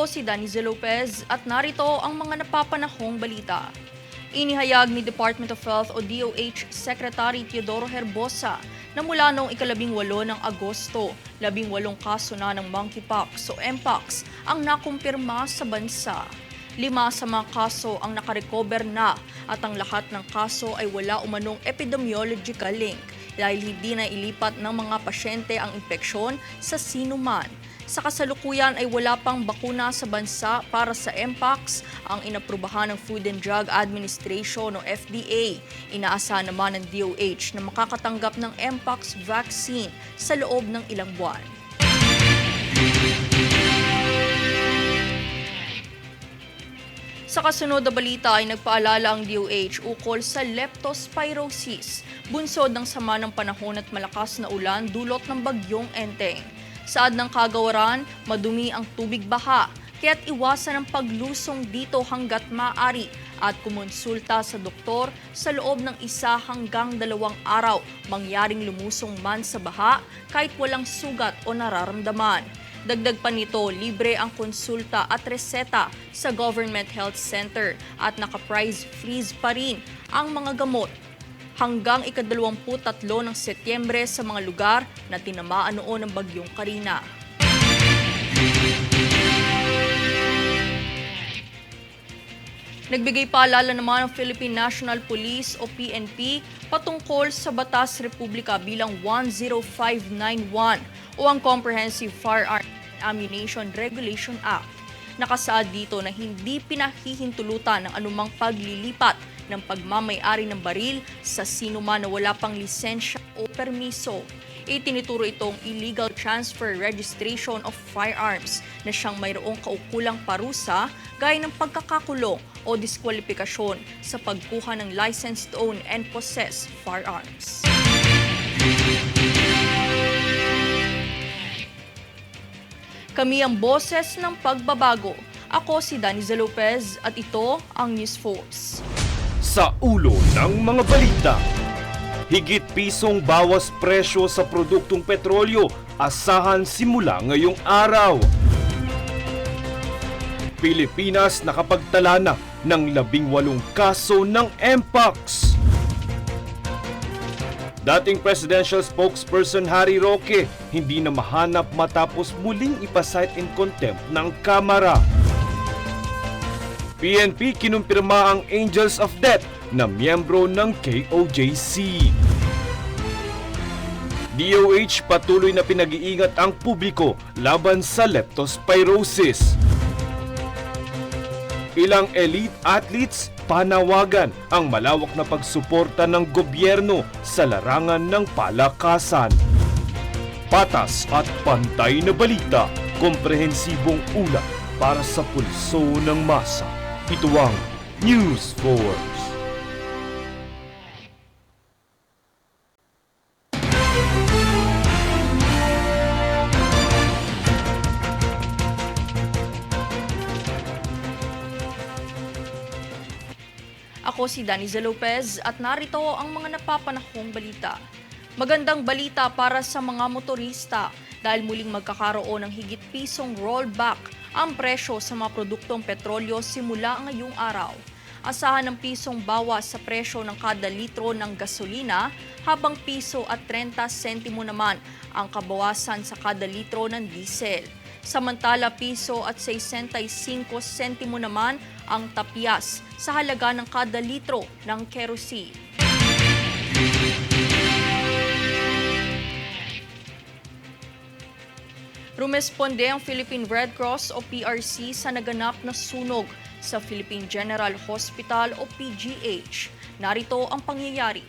Ako si Danizel Lopez at narito ang mga napapanahong balita. Inihayag ni Department of Health o DOH Secretary Teodoro Herbosa na mula noong ika-18 ng Agosto, 18 kaso na ng monkeypox o mpox ang nakumpirma sa bansa. 5 sa mga kaso ang nakarecover na at ang lahat ng kaso ay wala umanong epidemiological link dahil hindi na ilipat ng mga pasyente ang impeksyon sa sinuman. Sa kasalukuyan ay wala pang bakuna sa bansa para sa mpox ang inaprubahan ng Food and Drug Administration o FDA. Inaasahan naman ng DOH na makakatanggap ng mpox vaccine sa loob ng ilang buwan. Sa kasunod na balita ay nagpaalala ang DOH ukol sa leptospirosis, bunsod ng sama ng panahon at malakas na ulan dulot ng bagyong Enteng. Saad ng kagawaran, madumi ang tubig baha, kaya't iwasan ang paglusong dito hanggat maaari at kumonsulta sa doktor sa loob ng 1 hanggang 2 araw mangyaring lumusong man sa baha kahit walang sugat o nararamdaman. Dagdag pa nito, libre ang konsulta at reseta sa Government Health Center at naka-price freeze pa rin ang mga gamot hanggang ika-23 ng Setyembre sa mga lugar na tinamaan noon ng bagyong Karina. Nagbigay paalala naman ang Philippine National Police o PNP patungkol sa Batas Republika bilang 10591 o ang Comprehensive Firearm Ammunition Regulation Act. Nakasaad dito na hindi pinahihintulutan ng anumang paglilipat ng pagmamay-ari ng baril sa sinuman na wala pang lisensya o permiso. Itinuturo itong illegal transfer registration of firearms na siyang mayroong kaukulang parusa gaya ng pagkakakulong o diskwalifikasyon sa pagkuha ng license to own and possess firearms. Kami ang boses ng pagbabago. Ako si Danizel Lopez at ito ang News Force. Sa ulo ng mga balita, higit pisong bawas presyo sa produktong petrolyo, asahan simula ngayong araw. Pilipinas nakapagtala na ng 18 kaso ng mpox. Dating presidential spokesperson Harry Roque hindi na mahanap matapos muling ipasight in contempt ng Kamara. PNP kinumpirma ang Angels of Death na miyembro ng KOJC. DOH patuloy na pinag-iingat ang publiko laban sa leptospirosis. Ilang elite athletes panawagan ang malawak na pagsuporta ng gobyerno sa larangan ng palakasan. Patas at pantay na balita, komprehensibong ulat para sa pulso ng masa. Ito ang News Force. Ako si Danizel Lopez at narito ang mga napapanahong balita. Magandang balita para sa mga motorista dahil muling magkakaroon ng higit pisong rollback ang presyo sa mga produktong petrolyo simula ngayong araw. Asahan ng pisong bawas sa presyo ng kada litro ng gasolina habang piso at 30 sentimo naman ang kabawasan sa kada litro ng diesel. Samantala, piso at 65 sentimo naman ang tapyas sa halaga ng kada litro ng kerosene. Rumesponde ang Philippine Red Cross o PRC sa naganap na sunog sa Philippine General Hospital o PGH. Narito ang pangyayari.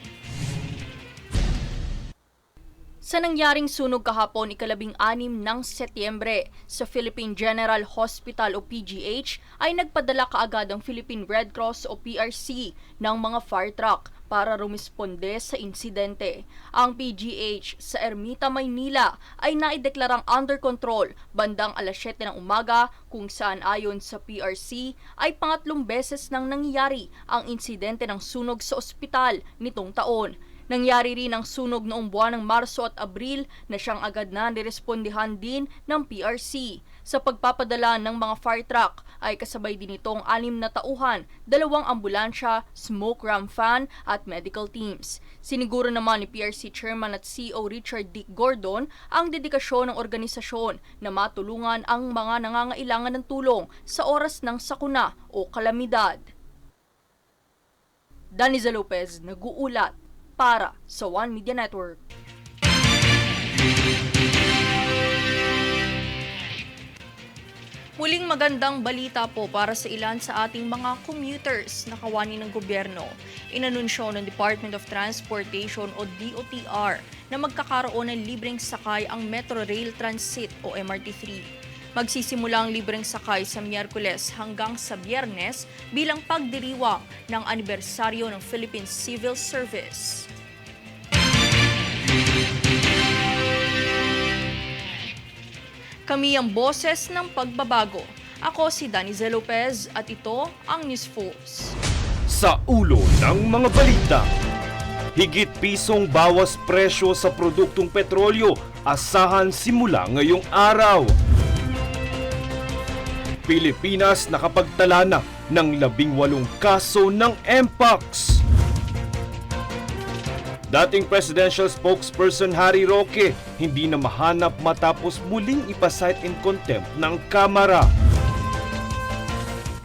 Sa nangyaring sunog kahapon ika-16 ng Setyembre sa Philippine General Hospital o PGH ay nagpadala kaagad ang Philippine Red Cross o PRC ng mga fire truck para rumisponde sa insidente. Ang PGH sa Ermita, Maynila ay naideklarang under control bandang alas 7 ng umaga kung saan ayon sa PRC ay pangatlong beses nang nangyari ang insidente ng sunog sa ospital nitong taon. Nangyari rin ang sunog noong buwan ng Marso at Abril na siyang agad na nirespondihan din ng PRC. Sa pagpapadala ng mga fire truck ay kasabay din itong 6 na tauhan, 2 ambulansya, smoke ram fan at medical teams. Siniguro naman ni PRC Chairman at CEO Richard D. Gordon ang dedikasyon ng organisasyon na matulungan ang mga nangangailangan ng tulong sa oras ng sakuna o kalamidad. Daniza Lopez, nag-uulat para sa One Media Network. Muling magandang balita po para sa ilan sa ating mga commuters na kawani ng gobyerno. Inanunsyo ng Department of Transportation o DOTR na magkakaroon ng libreng sakay ang Metro Rail Transit o MRT3. Magsisimula ang libreng sakay sa Miyerkules hanggang sa Biyernes bilang pagdiriwang ng anibersaryo ng Philippine Civil Service. Kami ang boses ng pagbabago. Ako si Daniza Lopez at ito ang News Force. Sa ulo ng mga balita, higit pisong bawas presyo sa produktong petrolyo, asahan simula ngayong araw. Pilipinas nakapagtala na ng 18 kaso ng Mpox. Dating presidential spokesperson Harry Roque hindi na mahanap matapos muling ipasight in contempt ng Kamara.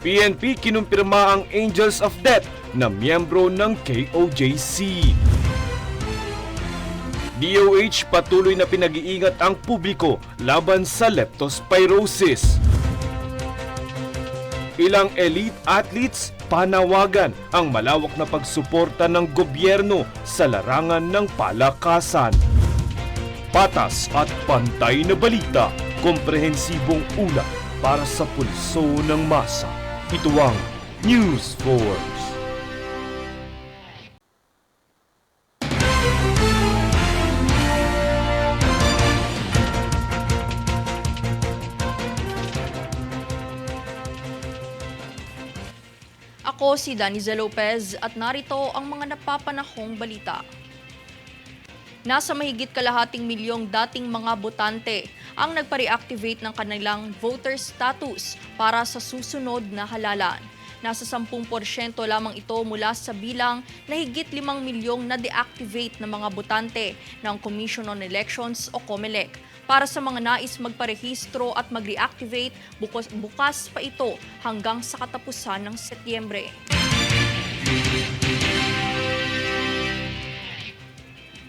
PNP kinumpirma ang Angels of Death na miyembro ng KOJC. DOH patuloy na pinag-iingat ang publiko laban sa leptospirosis. Ilang elite athletes panawagan ang malawak na pagsuporta ng gobyerno sa larangan ng palakasan. Patas at pantay na balita, komprehensibong ulat para sa pulso ng masa. Ito ang News Force. Ako si Daniza Lopez at narito ang mga napapanahong balita. Nasa mahigit kalahating milyong dating mga botante ang nagpa-reactivate ng kanilang voter status para sa susunod na halalan. Nasa 10% lamang ito mula sa bilang na higit 5 milyong na-deactivate na mga botante ng Commission on Elections o COMELEC. Para sa mga nais magparehistro at mag-reactivate, bukas pa ito hanggang sa katapusan ng Setyembre.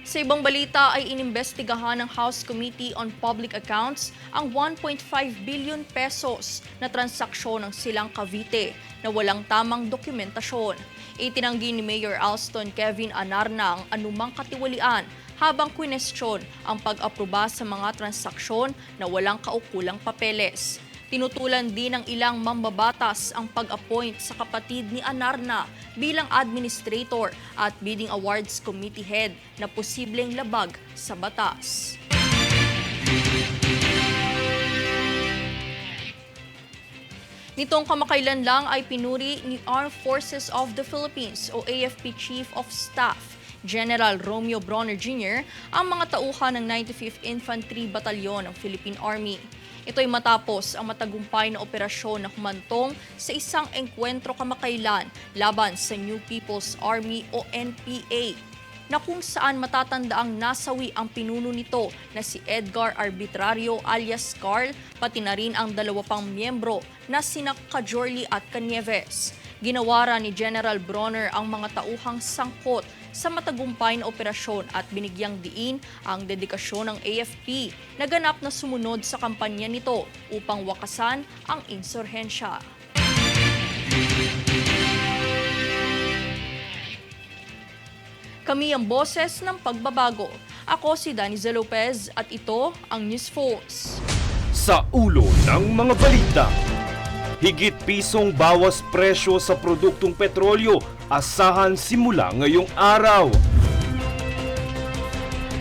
Sa ibang balita ay inimbestigahan ng House Committee on Public Accounts ang 1.5 billion pesos na transaksyon ng Silang Cavite na walang tamang dokumentasyon. Itinanggi ni Mayor Alston Kevin Anarna ang anumang katiwalian habang kwinestyon ang pag-aproba sa mga transaksyon na walang kaukulang papeles. Tinutulan din ng ilang mambabatas ang pag-appoint sa kapatid ni Anarna bilang administrator at bidding awards committee head na posibleng labag sa batas. Nitong kamakailan lang ay pinuri ni Armed Forces of the Philippines o AFP Chief of Staff General Romeo Bronner Jr. ang mga tauhan ng 95th Infantry Battalion ng Philippine Army. Ito ay matapos ang matagumpay na operasyon na humantong sa isang engkwentro kamakailan laban sa New People's Army o NPA, na kung saan matatandaang nasawi ang pinuno nito na si Edgar Arbitrario alias Carl, pati na rin ang 2 pang miyembro na sina Cajorli at Canieves. Ginawara ni General Bronner ang mga tauhang sangkot sa matagumpay na operasyon at binigyang diin ang dedikasyon ng AFP na ganap na sumunod sa kampanya nito upang wakasan ang insurhensya. Kami ang boses ng pagbabago. Ako si Daniza Lopez at ito ang News Force. Sa ulo ng mga balita, higit pisong bawas presyo sa produktong petrolyo, asahan simula ngayong araw.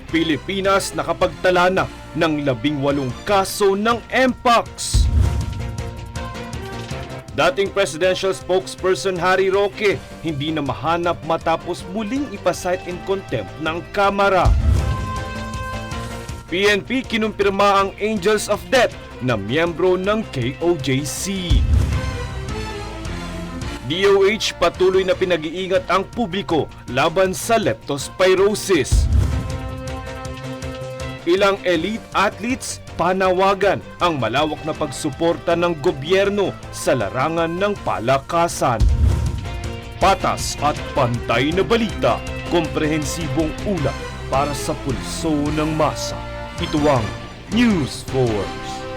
Pilipinas nakapagtala na ng 18 kaso ng Mpox. Dating presidential spokesperson Harry Roque hindi na mahanap matapos muling ipasight in contempt ng Kamara. PNP kinumpirma ang Angels of Death na miyembro ng KOJC. DOH patuloy na pinag-iingat ang publiko laban sa leptospirosis. Ilang elite athletes panawagan ang malawak na pagsuporta ng gobyerno sa larangan ng palakasan. Patas at pantay na balita, komprehensibong ulat para sa pulso ng masa. Ito ang News Force.